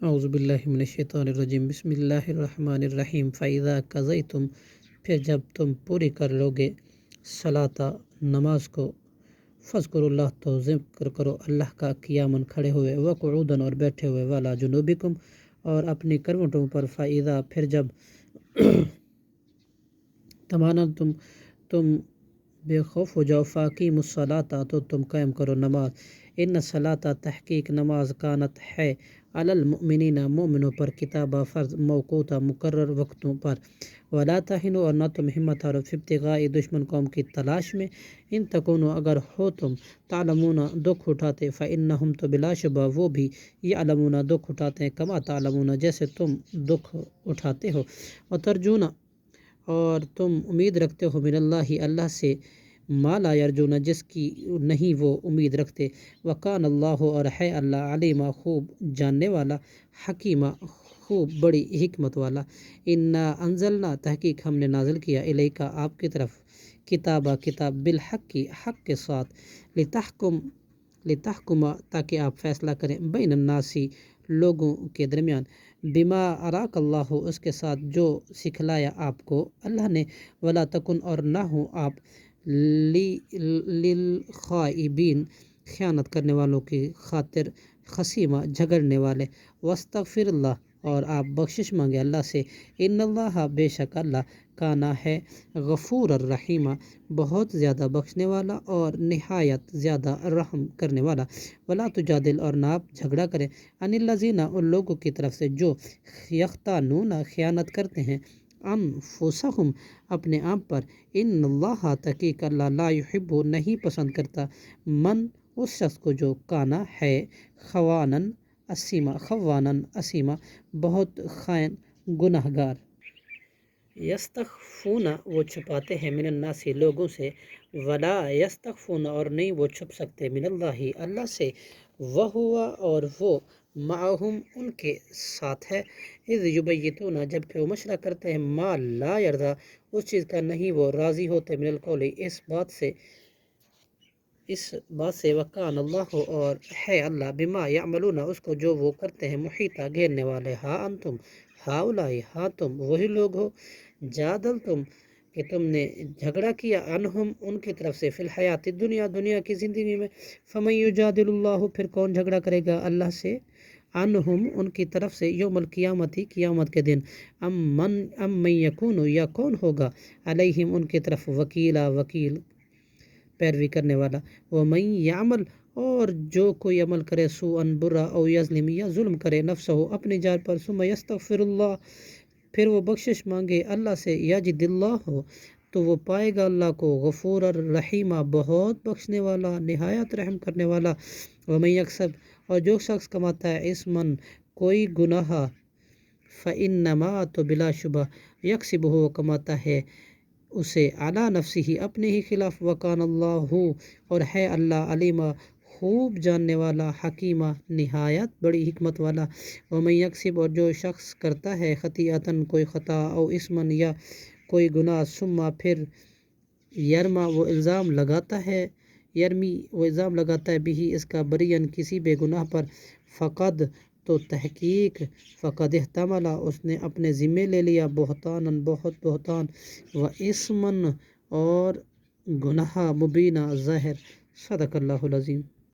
اعوذ باللہ من الشیطان الرجیم بسم اللہ الرحمن الرحیم فَإِذَا قَضَيْتُمْ پھر جب تم پوری کر لوگے صلاۃ نماز کو فاذکروا اللہ تو ذکر کرو اللہ کا قیاماً کھڑے ہوئے وقعوداً اور بیٹھے ہوئے وعلیٰ جنوبکم اور اپنی کروٹوں پر فَإِذَا پھر جب تم بے خوف ہو جاؤ فَأَقِیمُوا الصَّلَاةَ تو تم قائم کرو نماز ان الصلاۃ تحقیق نماز کانت ہے علی المؤمنین مومنوں پر کتابہ فرض موقوتہ مقرر وقتوں پر ولا تہنوا اور نہ تم ہمت ہارو فی ابتغاء دشمن قوم کی تلاش میں ان تکونوا اگر ہو تم تعلمون دکھ اٹھاتے فإنہم تو بلا شبہ وہ بھی یعلمون دکھ اٹھاتے ہیں کما تعلمون جیسے تم دکھ اٹھاتے ہو وترجون اور تم امید رکھتے ہو من اللہ سے ما لا یرجون جس کی نہیں وہ امید رکھتے وکان اللہ اور ہے اللہ علیمہ خوب جاننے والا حکیمہ خوب بڑی حکمت والا انا انزلنا تحقیق ہم نے نازل کیا الیکا آپ کی طرف کتاب بالحق کی حق کے ساتھ لتحکما تاکہ آپ فیصلہ کریں بین الناسی لوگوں کے درمیان بما اراک اللہ اس کے ساتھ جو سکھلایا آپ کو اللہ نے ولا تکن اور نہ ہو آپ للخائبین خیانت کرنے والوں کی خاطر خصیمہ جھگڑنے والے واستغفر اللہ اور آپ بخشش مانگے اللہ سے ان اللہ بے شک اللہ کانا ہے غفور الرحیم بہت زیادہ بخشنے والا اور نہایت زیادہ رحم کرنے والا ولا تجادل اور نہ آپ جھگڑا کریں ان الذین ان لوگوں کی طرف سے جو یختانون خیانت کرتے ہیں انفسہم اپنے آپ پر ان اللہ تحقیق اللہ لا یحب نہیں پسند کرتا من اس شخص کو جو کانا ہے خوانن اسیمہ بہت خائن گناہ گار یستخفون وہ چھپاتے ہیں من الناس لوگوں سے ولا یستخفون اور نہیں وہ چھپ سکتے من اللہ سے وہو اور وہ معہم ان کے ساتھ ہے اذ یبیتون جب کہ وہ مشورہ کرتے ہیں ما لا یرضا اس چیز کا نہیں وہ راضی ہوتے من القول اس بات سے وکان اللہ اور ہے اللہ بما یعملون اس کو جو وہ کرتے ہیں محیطہ گھیرنے والے ہاں انتم ہاؤلائی ہاں تم وہی لوگ ہو جادل تم کہ تم نے جھگڑا کیا انہم ان کی طرف سے فی الحیات دنیا کی زندگی میں فمن یجادل اللہ پھر کون جھگڑا کرے گا اللہ سے انہم ان کی طرف سے یوم القیامتی قیامت کے دن ام من یکون یا کون ہوگا علیہم ان کی طرف وکیل پیروی کرنے والا ومن یعمل اور جو کوئی عمل کرے سوءا برا او یظلم یا ظلم کرے نفسہ اپنی جان پر ثم یستغفر اللہ پھر وہ بخشش مانگے اللہ سے یجد اللہ تو وہ پائے گا اللہ کو غفور الرحیمہ بہت بخشنے والا نہایت رحم کرنے والا ومن یکسب اور جو شخص کماتا ہے اسمن کوئی گناہ فإنما تو بلا شبہ یکسبہ کماتا ہے اسے علی نفسی ہی اپنے ہی خلاف وکان اللہ اور ہے اللہ علیمہ خوب جاننے والا حکیمہ نہایت بڑی حکمت والا ومن یکسب اور جو شخص کرتا ہے خطیئتن کوئی خطا او اسمن یا کوئی گناہ ثم پھر یرما وہ الزام لگاتا ہے بھی اس کا بریئن کسی بے گناہ پر فقد تو تحقیق فقد احتمل اس نے اپنے ذمے لے لیا بہت بہتان و اسمن اور گناہ مبینہ ظاہر صدق اللہ العظیم.